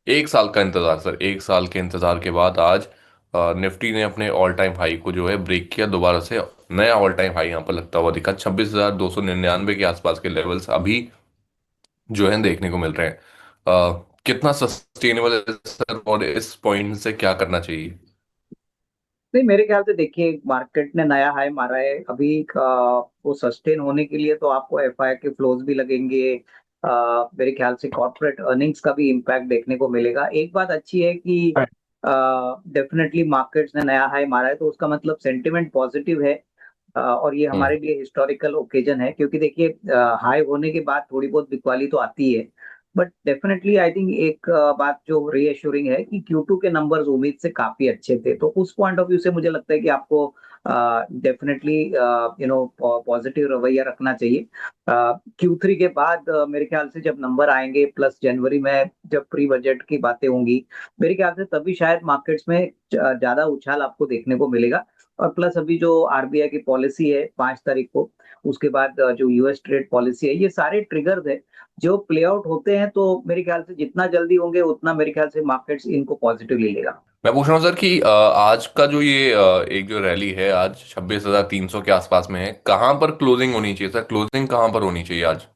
एक साल का इंतजार सर, एक साल के इंतजार के बाद आज निफ्टी ने अपने ऑल टाइम हाई को जो है ब्रेक किया दोबारा से। नया ऑल टाइम हाई यहाँ पर लगता हुआ दिखा, 26,299 के आसपास के लेवल्स अभी जो है देखने को मिल रहे हैं। कितना सस्टेनेबल है सर, और इस पॉइंट से क्या करना चाहिए? नहीं, मेरे ख्याल से देखिए मार्केट ने नया हाई मारा है अभी वो सस्टेन होने के लिए तो आपको एफआई के फ्लोज भी लगेंगे। मेरे ख्याल से कॉर्पोरेट अर्निंग्स का भी इम्पैक्ट देखने को मिलेगा। एक बात अच्छी है कि डेफिनेटली मार्केट्स ने नया हाई मारा है तो उसका मतलब सेंटिमेंट पॉजिटिव है। और ये हम्म। हमारे लिए हिस्टोरिकल ओकेजन है क्योंकि देखिए हाई होने के बाद थोड़ी बहुत बिकवाली तो आती है। बट डेफिनेटली आई थिंक एक बात जो रीएश्योरिंग है कि Q2 के नंबर्स उम्मीद से काफी अच्छे थे, तो उस पॉइंट ऑफ व्यू से मुझे लगता है कि आपको डेफिनेटली पॉजिटिव रवैया रखना चाहिए। Q3 के बाद मेरे ख्याल से जब नंबर आएंगे प्लस जनवरी में जब प्री बजट की बातें होंगी, मेरे ख्याल से तभी शायद मार्केट्स में ज्यादा उछाल आपको देखने को मिलेगा। और प्लस अभी जो आरबीआई की पॉलिसी है 5 तारीख को, उसके बाद जो यूएस ट्रेड पॉलिसी है, ये सारे ट्रिगर्स है जो प्ले आउट होते हैं तो मेरे ख्याल से जितना जल्दी होंगे उतना मेरे ख्याल से मार्केट्स इनको पॉजिटिवली लेगा। मैं पूछ रहा हूँ सर कि आज का जो ये एक जो रैली है आज 26,300 के आसपास में है, कहाँ पर क्लोजिंग होनी चाहिए सर? क्लोजिंग कहाँ पर होनी चाहिए आज?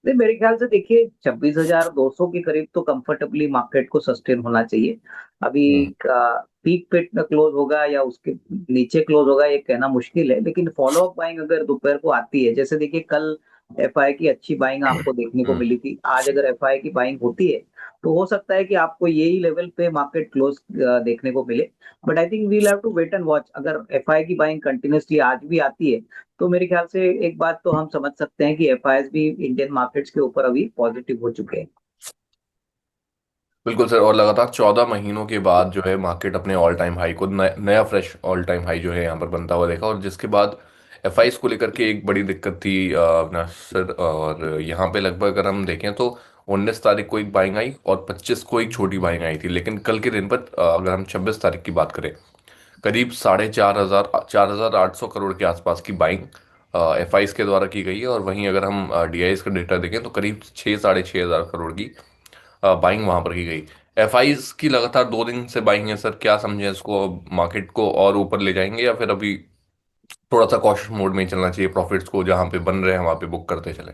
नहीं, मेरे ख्याल से देखिए 26,200 के करीब तो कंफर्टेबली मार्केट को सस्टेन होना चाहिए। अभी हम्म। पीक पे क्लोज होगा या उसके नीचे क्लोज होगा ये कहना मुश्किल है, लेकिन फॉलो अप बाइंग अगर दोपहर को आती है, जैसे देखिए कल एफआई की अच्छी बाइंग आपको देखने को हम्म। मिली थी, आज अगर एफआई की बाइंग होती है तो हो सकता है कि आपको यही लेवल पे मार्केट क्लोज देखने को मिले। But I think we'll have to wait and watch. अगर एफआई की बाइंग कंटिन्यूअसली आज भी आती है तो मेरे ख्याल से एक बात तो हम समझ सकते हैं कि एफआईएस भी इंडियन मार्केट्स के ऊपर अभी पॉजिटिव हो चुके हैं। बिल्कुल सर, और लगातार 14 महीनों के बाद जो है मार्केट अपने ऑल टाइम हाई को नया फ्रेश ऑल टाइम हाई जो है यहाँ पर बनता हुआ देखा, और जिसके बाद एफआईस को लेकर के एक बड़ी दिक्कत थी अपना सर। और यहाँ पे लगभग अगर हम देखें तो 19 तारीख को एक बाइंग आई और 25 को एक छोटी बाइंग आई थी, लेकिन कल के दिन पर अगर हम 26 तारीख की बात करें, करीब 4,500 4,800 करोड़ के आसपास की बाइंग एफआईस के द्वारा की गई है। और वहीं अगर हम डीआईएस का डेटा देखें तो करीब 6 साढ़े 6 हज़ार करोड़ की बाइंग वहां पर की गई। एफआईज की लगातार 2 दिन से बाइंग है सर, क्या समझे इसको? मार्केट को और ऊपर ले जाएंगे या फिर अभी थोड़ा सा कॉशियस मोड में ही चलना चाहिए, प्रॉफिट्स को जहां पे बन रहे हैं वहां पे बुक करते चले?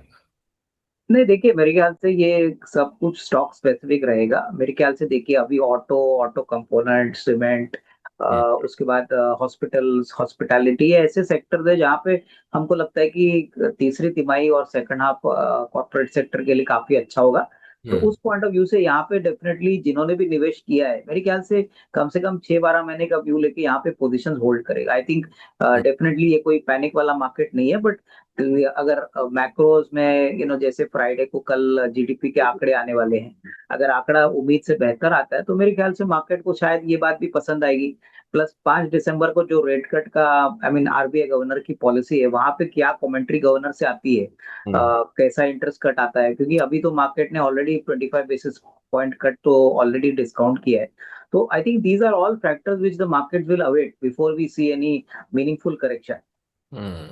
नहीं, देखिए मेरे ख्याल से ये सब कुछ स्टॉक स्पेसिफिक रहेगा। मेरे ख्याल से देखिए अभी ऑटो ऑटो कंपोनेंट सीमेंट, हम्म। उसके बाद हॉस्पिटल्स हॉस्पिटैलिटी, ऐसे सेक्टर है जहाँ पे हमको लगता है कि तीसरी तिमाही और सेकंड हाफ कॉर्पोरेट सेक्टर के लिए काफी अच्छा होगा। तो हम्म। उस पॉइंट ऑफ व्यू से यहाँ पे डेफिनेटली जिन्होंने भी निवेश किया है मेरे ख्याल से कम 6-12 महीने का व्यू लेके यहाँ पे पोजीशंस होल्ड करेगा। आई थिंक डेफिनेटली ये कोई पैनिक वाला मार्केट नहीं है। बट अगर मैक्रोज में जैसे फ्राइडे को कल जीडीपी के आंकड़े आने वाले हैं, अगर आंकड़ा उम्मीद से बेहतर आता है तो मेरे ख्याल से मार्केट को शायद ये बात भी पसंद आएगी। प्लस 5 दिसंबर को जो रेट कट का आई मीन आरबीआई गवर्नर की पॉलिसी है, वहां पे क्या कमेंट्री गवर्नर से आती है, हम्म। कैसा इंटरेस्ट कट आता है, क्योंकि अभी तो मार्केट ने ऑलरेडी 25 बेसिस पॉइंट कट तो ऑलरेडी डिस्काउंट किया है। तो I think these are all factors which the market will await before we see any meaningful correction. Hmm.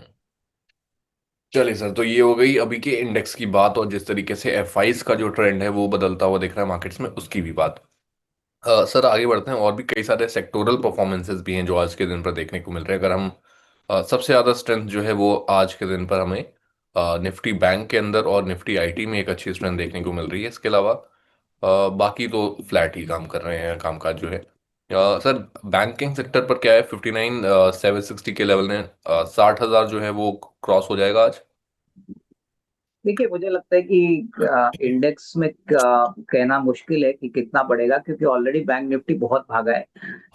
चलिए सर, तो ये हो गई अभी के इंडेक्स की बात, और जिस तरीके से एफआईस का जो ट्रेंड है वो बदलता हुआ दिख रहा है मार्केट्स में, उसकी भी बात। सर आगे बढ़ते हैं, और भी कई सारे सेक्टोरल परफॉर्मेंसेस भी हैं जो आज के दिन पर देखने को मिल रहे हैं। अगर हम सबसे ज़्यादा स्ट्रेंथ जो है वो आज के दिन पर हमें निफ्टी बैंक के अंदर और निफ्टी आईटी में एक अच्छी स्ट्रेंथ देखने को मिल रही है। इसके अलावा बाकी तो फ्लैट ही काम कर रहे हैं, कामकाज जो है। सर बैंकिंग सेक्टर पर क्या है? 59,760 के लेवल ने 60,000 जो है वो क्रॉस हो जाएगा आज? देखिए मुझे लगता है कि इंडेक्स में कहना मुश्किल है कि कितना बढ़ेगा क्योंकि ऑलरेडी बैंक निफ्टी बहुत भागा है।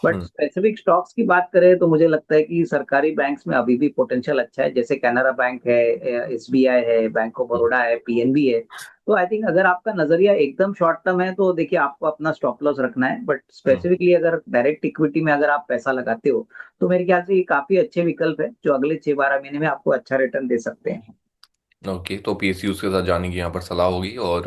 But hmm. स्पेसिफिक स्टॉक्स की बात करें तो मुझे लगता है कि सरकारी बैंक्स में अभी भी पोटेंशियल अच्छा है, जैसे कैनरा बैंक है, एसबीआई है, बैंक ऑफ हम्म। बड़ौदा है, पीएनबी है। तो आई थिंक अगर आपका नजरिया एकदम शॉर्ट टर्म है तो देखिए आपको अपना स्टॉप लॉस रखना है। But hmm. स्पेसिफिकली अगर डायरेक्ट इक्विटी में अगर आप पैसा लगाते हो तो मेरे ख्याल से ये काफी अच्छे विकल्प है जो अगले 6-12 महीने में आपको अच्छा रिटर्न दे सकते हैं। ओके, तो पीएसयूज के साथ जाने की यहाँ पर सलाह होगी। और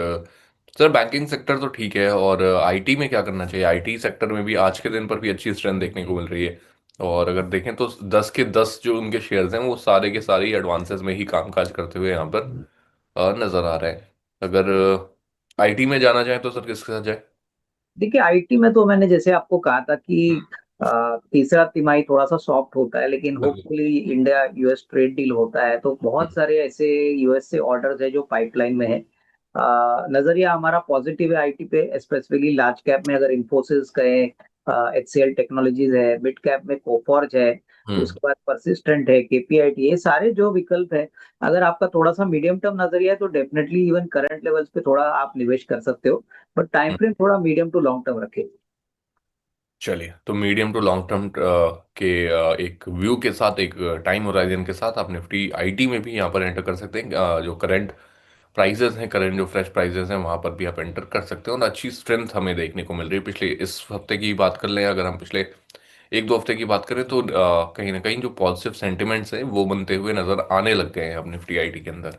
सर बैंकिंग सेक्टर तो ठीक है, और आईटी में क्या करना चाहिए? आईटी सेक्टर में भी आज के दिन पर भी अच्छी स्ट्रेंथ देखने को मिल रही है। और अगर देखें तो 10 के 10 जो उनके शेयर्स हैं वो सारे के सारे एडवांसेस में ही कामकाज करते हुए यहाँ पर नजर आ रहे हैं। अगर आईटी में जाना चाहे तो सर किसके साथ जाए? देखिए आईटी में तो मैंने जैसे आपको कहा था कि तीसरा तिमाही थोड़ा सा सॉफ्ट होता है, लेकिन बिल्कुल। Hopefully India US trade deal होता है तो बहुत हम्म, सारे ऐसे यूएस से ऑर्डर्स है जो पाइपलाइन में है। नजरिया हमारा पॉजिटिव है आईटी पे, स्पेसिफिकली लार्ज कैप में अगर इंफोसिस कहें, एचसीएल टेक्नोलॉजीज है, मिड कैप में कोफॉर्ज है, हम्म, उसके बाद परसिस्टेंट है, केपीआईटी, ये सारे जो विकल्प है, अगर आपका थोड़ा सा मीडियम टर्म नजरिया है तो डेफिनेटली इवन करंट लेवल्स पे थोड़ा आप निवेश कर सकते हो, बट टाइम हम्म। फ्रेम थोड़ा मीडियम टू लॉन्ग टर्म रखें। चलिए, तो मीडियम टू लॉन्ग टर्म के एक व्यू के साथ, एक टाइम होराइजन के साथ आप निफ्टी आईटी में भी यहाँ पर एंटर कर सकते हैं। जो करंट प्राइजेस हैं, करंट जो फ्रेश प्राइजेस हैं, वहाँ पर भी आप एंटर कर सकते हैं, और अच्छी स्ट्रेंथ हमें देखने को मिल रही है। पिछले इस हफ्ते की बात कर लें, अगर हम पिछले एक दो हफ्ते की बात करें, तो कहीं ना कहीं जो पॉजिटिव सेंटिमेंट्स हैं वो बनते हुए नजर आने लग गए हैं अब निफ्टी आईटी के अंदर।